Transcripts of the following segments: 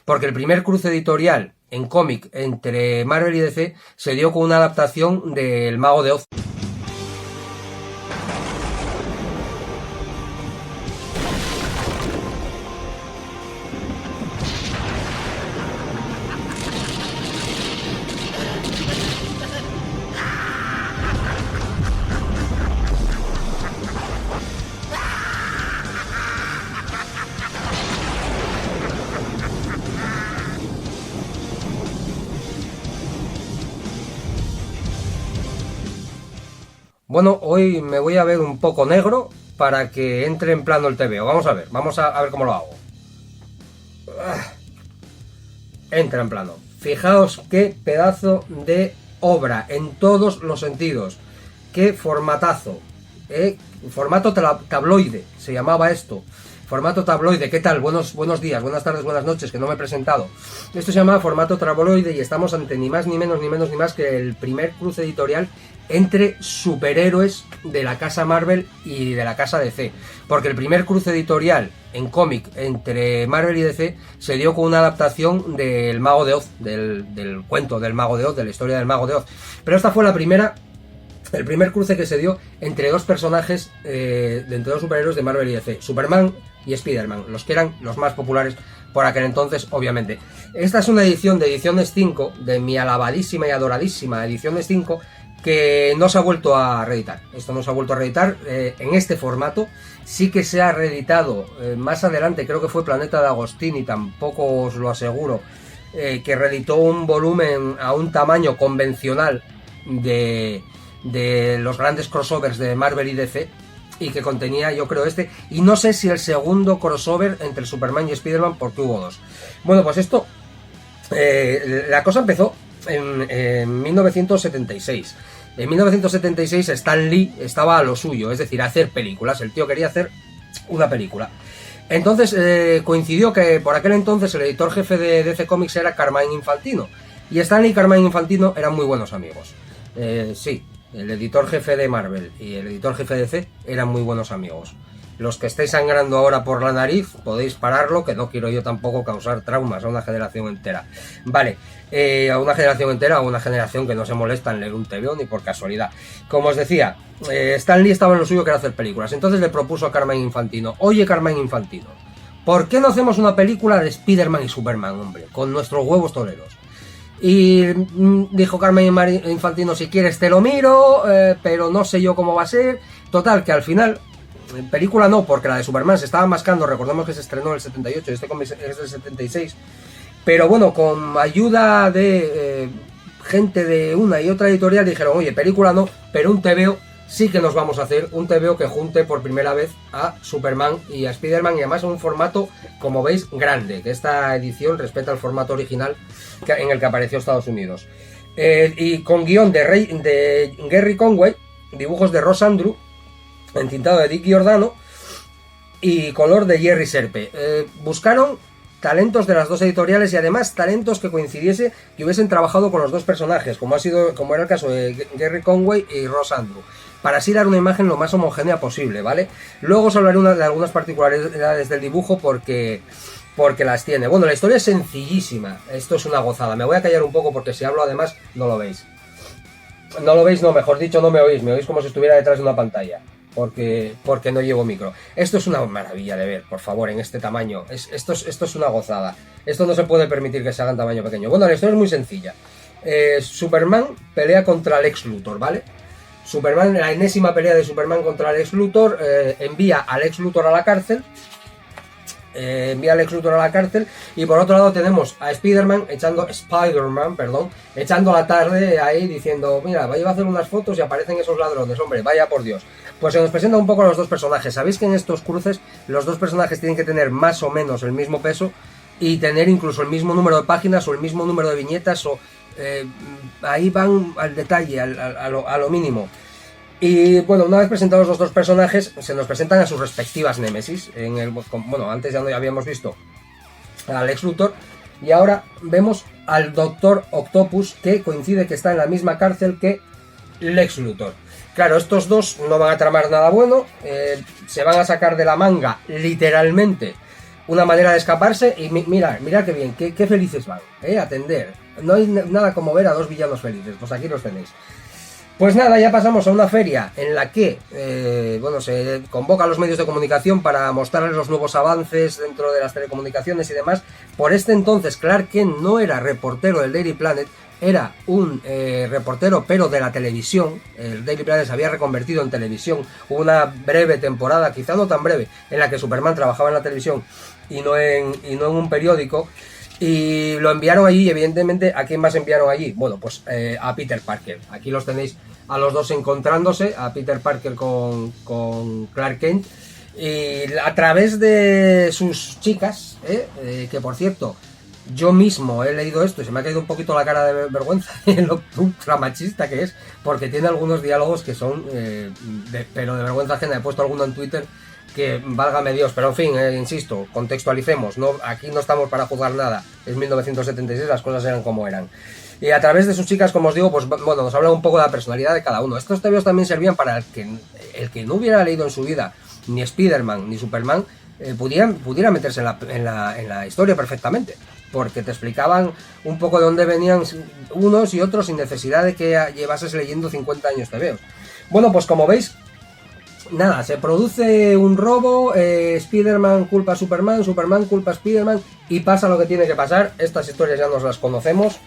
porque el primer cruce editorial en cómic entre Marvel y DC se dio con una adaptación del Mago de Oz. Bueno, hoy me voy a ver un poco negro para que entre en plano el TVO. Vamos a ver cómo lo hago. Entra en plano. Fijaos qué pedazo de obra en todos los sentidos. Qué formatazo. Formato tabloide, se llamaba esto. Formato tabloide, ¿qué tal? Buenos días, buenas tardes, buenas noches, que no me he presentado. Esto se llama formato tabloide y estamos ante ni más ni menos que el primer cruce editorial entre superhéroes de la casa Marvel y de la casa DC. Porque el primer cruce editorial en cómic entre Marvel y DC se dio con una adaptación del Mago de Oz, del cuento del Mago de Oz, de la historia del Mago de Oz. Pero esta fue el primer cruce que se dio entre dos personajes, entre dos superhéroes de Marvel y DC, Superman y Spider-Man, los que eran los más populares por aquel entonces, obviamente. Esta es una edición de Ediciones 5, de mi alabadísima y adoradísima Ediciones 5, que no se ha vuelto a reeditar. Esto no se ha vuelto a reeditar en este formato. Sí que se ha reeditado más adelante, creo que fue Planeta de Agostini, tampoco os lo aseguro, que reeditó un volumen a un tamaño convencional de los grandes crossovers de Marvel y DC, y que contenía, yo creo, y no sé si el segundo crossover entre Superman y Spider-Man, porque hubo dos. Bueno, pues esto, la cosa empezó en 1976. En 1976 Stan Lee estaba a lo suyo, es decir, a hacer películas. El tío quería hacer una película. Entonces coincidió que por aquel entonces el editor jefe de DC Comics era Carmine Infantino, y Stan Lee y Carmine Infantino eran muy buenos amigos. Sí, el editor jefe de Marvel y el editor jefe de DC eran muy buenos amigos. Los que estéis sangrando ahora por la nariz, podéis pararlo, que no quiero yo tampoco causar traumas a una generación entera. Vale, a una generación entera, a una generación que no se molesta en leer un TVO ni por casualidad. Como os decía, Stan Lee estaba en lo suyo, que era hacer películas. Entonces le propuso a Carmine Infantino: oye, Carmine Infantino, ¿por qué no hacemos una película de Spider-Man y Superman, hombre? Con nuestros huevos toreros. Y dijo Carmine Infantino: si quieres te lo miro, pero no sé yo cómo va a ser. Total, que al final, película no, porque la de Superman se estaba mascando. Recordemos que se estrenó en el 78, este cómic es del 76. Pero bueno, con ayuda de gente de una y otra editorial dijeron: oye, película no, pero un TVO sí que nos vamos a hacer. Un TVO que junte por primera vez a Superman y a Spider-Man, y además en un formato, como veis, grande, que esta edición respeta el formato original en el que apareció Estados Unidos. Y con guión de Gerry Conway, dibujos de Ross Andru, entintado de Dick Giordano y color de Jerry Serpe. Buscaron talentos de las dos editoriales y además talentos que coincidiese, que hubiesen trabajado con los dos personajes, como era el caso de Gerry Conway y Ross Andru, para así dar una imagen lo más homogénea posible, ¿vale? Luego os hablaré de algunas particularidades del dibujo porque las tiene. Bueno, la historia es sencillísima, esto es una gozada. Me voy a callar un poco porque si hablo además no lo veis. No lo veis, no, mejor dicho, no me oís como si estuviera detrás de una pantalla. Porque no llevo micro. Esto es una maravilla de ver, por favor, en este tamaño. Esto es una gozada. Esto no se puede permitir que se haga en tamaño pequeño. Bueno, la historia es muy sencilla. Superman pelea contra Lex Luthor, ¿vale? Superman, la enésima pelea de Superman contra Lex Luthor, envía a Lex Luthor a la cárcel. Y por otro lado tenemos a Spider-Man echando la tarde ahí diciendo: mira, vaya a hacer unas fotos y aparecen esos ladrones, hombre, vaya por Dios. Pues se nos presenta un poco a los dos personajes. Sabéis que en estos cruces los dos personajes tienen que tener más o menos el mismo peso y tener incluso el mismo número de páginas o el mismo número de viñetas, o ahí van al detalle, a lo mínimo. Y bueno, una vez presentados los dos personajes, se nos presentan a sus respectivas némesis. Antes ya habíamos visto a Lex Luthor, y ahora vemos al Doctor Octopus, que coincide que está en la misma cárcel que Lex Luthor. Claro, estos dos no van a tramar nada bueno, se van a sacar de la manga, literalmente, una manera de escaparse y mira qué bien, qué felices van, atender. No hay nada como ver a dos villanos felices, pues aquí los tenéis. Pues nada, ya pasamos a una feria en la que se convoca a los medios de comunicación para mostrarles los nuevos avances dentro de las telecomunicaciones y demás. Por este entonces Clark Kent no era reportero del Daily Planet, era un reportero pero de la televisión. El Daily Planet se había reconvertido en televisión. Hubo una breve temporada, quizá no tan breve, en la que Superman trabajaba en la televisión y no en un periódico. Y lo enviaron allí, y evidentemente, ¿a quién más enviaron allí? Bueno, pues a Peter Parker. Aquí los tenéis a los dos encontrándose, a Peter Parker con Clark Kent. Y a través de sus chicas, que por cierto, yo mismo he leído esto y se me ha caído un poquito la cara de vergüenza en lo ultra machista que es, porque tiene algunos diálogos que son, pero de vergüenza ajena. He puesto alguno en Twitter que válgame Dios, pero en fin, insisto, contextualicemos, no, aquí no estamos para juzgar nada, es 1976, las cosas eran como eran. Y a través de sus chicas, como os digo, pues bueno, nos habla un poco de la personalidad de cada uno. Estos tebeos también servían para el que no hubiera leído en su vida ni Spider-Man ni Superman, pudiera meterse en la historia perfectamente, porque te explicaban un poco de dónde venían unos y otros sin necesidad de que llevases leyendo 50 años tebeos. Bueno, pues como veis, nada, se produce un robo, Spider-Man culpa a Superman, Superman culpa a Spider-Man y pasa lo que tiene que pasar. Estas historias ya nos las conocemos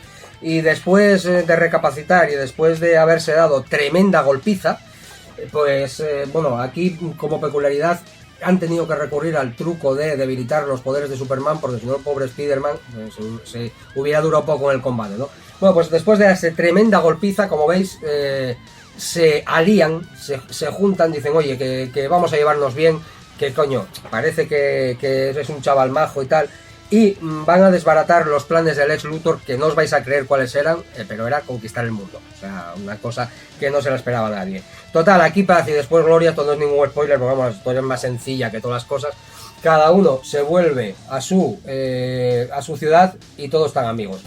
y después de recapacitar y después de haberse dado tremenda golpiza, pues bueno, aquí como peculiaridad han tenido que recurrir al truco de debilitar los poderes de Superman, porque si no el pobre Spider-Man se hubiera durado poco en el combate, ¿no? Bueno, pues después de esa tremenda golpiza, como veis, se alían, se juntan, dicen, oye, que vamos a llevarnos bien, que coño, parece que es un chaval majo y tal, y van a desbaratar los planes del Lex Luthor, que no os vais a creer cuáles eran, pero era conquistar el mundo, o sea, una cosa que no se la esperaba a nadie. Total, aquí paz y después gloria, esto no es ningún spoiler, porque vamos, la historia es más sencilla que todas las cosas. Cada uno se vuelve a su ciudad y todos están amigos.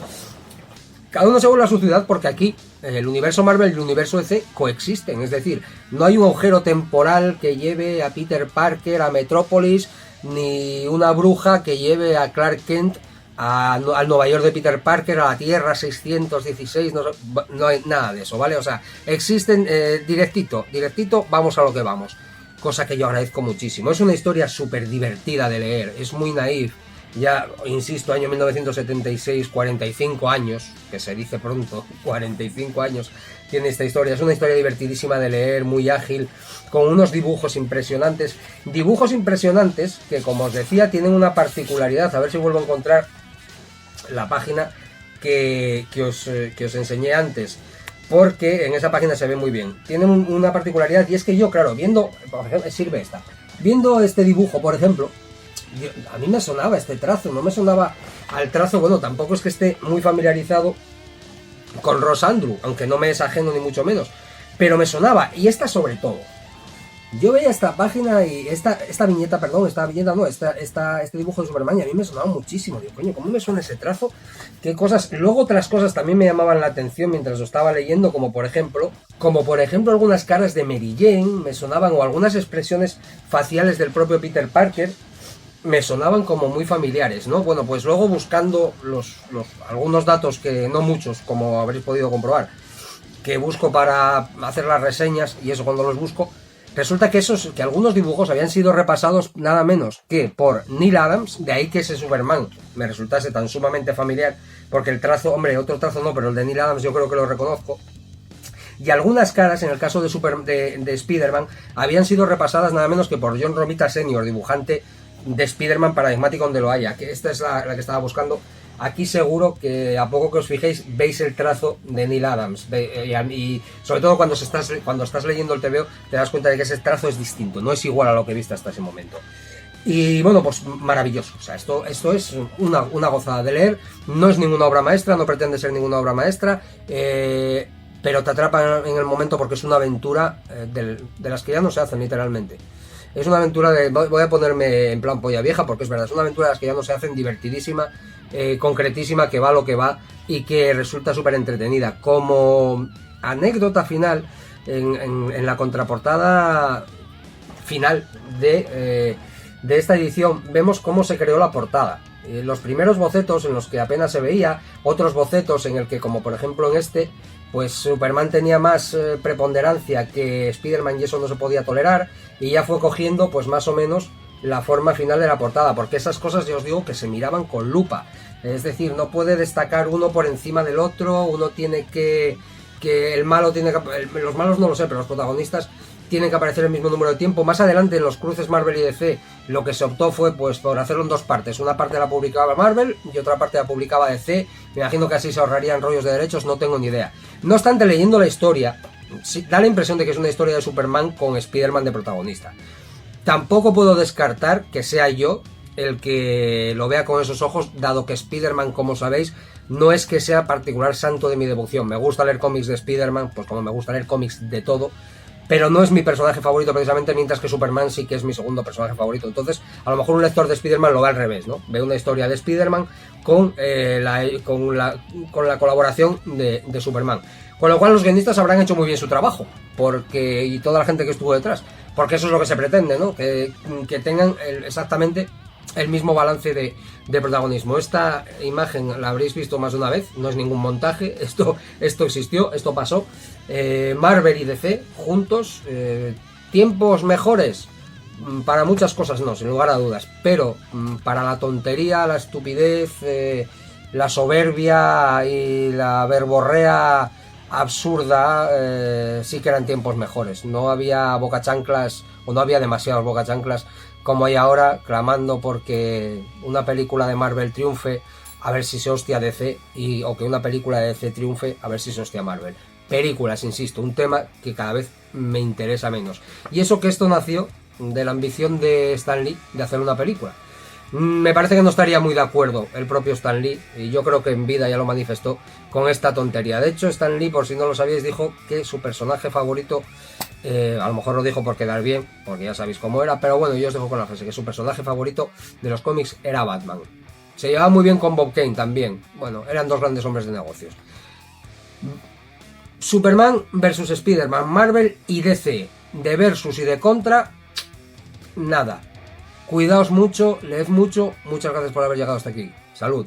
Cada uno se vuelve a su ciudad porque aquí el universo Marvel y el universo DC coexisten. Es decir, no hay un agujero temporal que lleve a Peter Parker a Metrópolis, ni una bruja que lleve a Clark Kent al Nueva York de Peter Parker, a la Tierra 616, no hay nada de eso, ¿vale? O sea, existen directito, vamos a lo que vamos. Cosa que yo agradezco muchísimo. Es una historia súper divertida de leer, es muy naif. Ya, insisto, año 1976, 45 años, que se dice pronto, 45 años tiene esta historia. Es una historia divertidísima de leer, muy ágil, con unos dibujos impresionantes. Dibujos impresionantes que, como os decía, tienen una particularidad. A ver si vuelvo a encontrar la página que os enseñé antes, porque en esa página se ve muy bien. Tienen una particularidad, y es que yo, claro, viendo este dibujo, por ejemplo, a mí me sonaba este trazo, no me sonaba al trazo, bueno, tampoco es que esté muy familiarizado con Ross Andru, aunque no me es ajeno ni mucho menos, pero me sonaba, y esta sobre todo. Yo veía esta página y este dibujo de Superman, y a mí me sonaba muchísimo. Digo, coño, ¿cómo me suena ese trazo? ¿Qué cosas? Luego otras cosas también me llamaban la atención mientras lo estaba leyendo, como por ejemplo algunas caras de Mary Jane me sonaban, o algunas expresiones faciales del propio Peter Parker me sonaban como muy familiares, ¿no? Bueno, pues luego buscando algunos datos, que no muchos, como habréis podido comprobar, que busco para hacer las reseñas, y eso cuando los busco, resulta que algunos dibujos habían sido repasados nada menos que por Neil Adams, de ahí que ese Superman me resultase tan sumamente familiar, porque el trazo, hombre, otro trazo no, pero el de Neil Adams yo creo que lo reconozco. Y algunas caras, en el caso de Spider-Man, habían sido repasadas nada menos que por John Romita Sr., dibujante de Spider-Man paradigmático donde lo haya, que esta es la que estaba buscando. Aquí seguro que a poco que os fijéis veis el trazo de Neil Adams, y sobre todo cuando estás leyendo el TVO te das cuenta de que ese trazo es distinto, no es igual a lo que viste hasta ese momento. Y bueno, pues maravilloso, o sea, esto es una gozada de leer, no es ninguna obra maestra, no pretende ser ninguna obra maestra, pero te atrapa en el momento porque es una aventura de las que ya no se hacen literalmente. Es una aventura voy a ponerme en plan polla vieja, porque es verdad, es una aventura de las que ya no se hacen, divertidísima, concretísima, que va lo que va y que resulta súper entretenida. Como anécdota final, en la contraportada final de esta edición vemos cómo se creó la portada. Los primeros bocetos en los que apenas se veía, otros bocetos en el que, como por ejemplo en este, pues Superman tenía más preponderancia que Spider-Man y eso no se podía tolerar, y ya fue cogiendo pues más o menos la forma final de la portada, porque esas cosas ya os digo que se miraban con lupa. Es decir, no puede destacar uno por encima del otro, uno tiene que el malo tiene que... Los malos no lo sé, pero los protagonistas tienen que aparecer el mismo número de tiempo. Más adelante en los cruces Marvel y DC lo que se optó fue pues por hacerlo en dos partes. Una parte la publicaba Marvel y otra parte la publicaba DC. Me imagino que así se ahorrarían rollos de derechos, no tengo ni idea. No obstante, leyendo la historia, da la impresión de que es una historia de Superman con Spider-Man de protagonista. Tampoco puedo descartar que sea yo el que lo vea con esos ojos, dado que Spider-Man, como sabéis, no es que sea particular santo de mi devoción. Me gusta leer cómics de Spider-Man, pues como me gusta leer cómics de todo, pero no es mi personaje favorito precisamente, mientras que Superman sí que es mi segundo personaje favorito. Entonces, a lo mejor un lector de Spider-Man lo ve al revés, ¿no? Ve una historia de Spider-Man con la colaboración de Superman. Con lo cual los guionistas habrán hecho muy bien su trabajo, y toda la gente que estuvo detrás, porque eso es lo que se pretende, ¿no? Que tengan exactamente el mismo balance de protagonismo. Esta imagen la habréis visto más de una vez, no es ningún montaje, esto existió, esto pasó. Marvel y DC juntos, tiempos mejores para muchas cosas, no, sin lugar a dudas, pero para la tontería, la estupidez, la soberbia y la verborrea absurda, sí que eran tiempos mejores. No había bocachanclas, o no había demasiados bocachanclas como hay ahora, clamando porque una película de Marvel triunfe, a ver si se hostia DC, o que una película de DC triunfe, a ver si se hostia Marvel. Películas, insisto, un tema que cada vez me interesa menos. Y eso que esto nació de la ambición de Stan Lee de hacer una película. Me parece que no estaría muy de acuerdo el propio Stan Lee, y yo creo que en vida ya lo manifestó, con esta tontería. De hecho, Stan Lee, por si no lo sabíais, dijo que su personaje favorito, a lo mejor lo dijo por quedar bien, porque ya sabéis cómo era, pero bueno, yo os dejo con la frase, que su personaje favorito de los cómics era Batman. Se llevaba muy bien con Bob Kane también. Bueno, eran dos grandes hombres de negocios. Superman versus Spider-Man, Marvel y DC, de versus y de contra, nada. Cuidaos mucho, leed mucho, muchas gracias por haber llegado hasta aquí. Salud.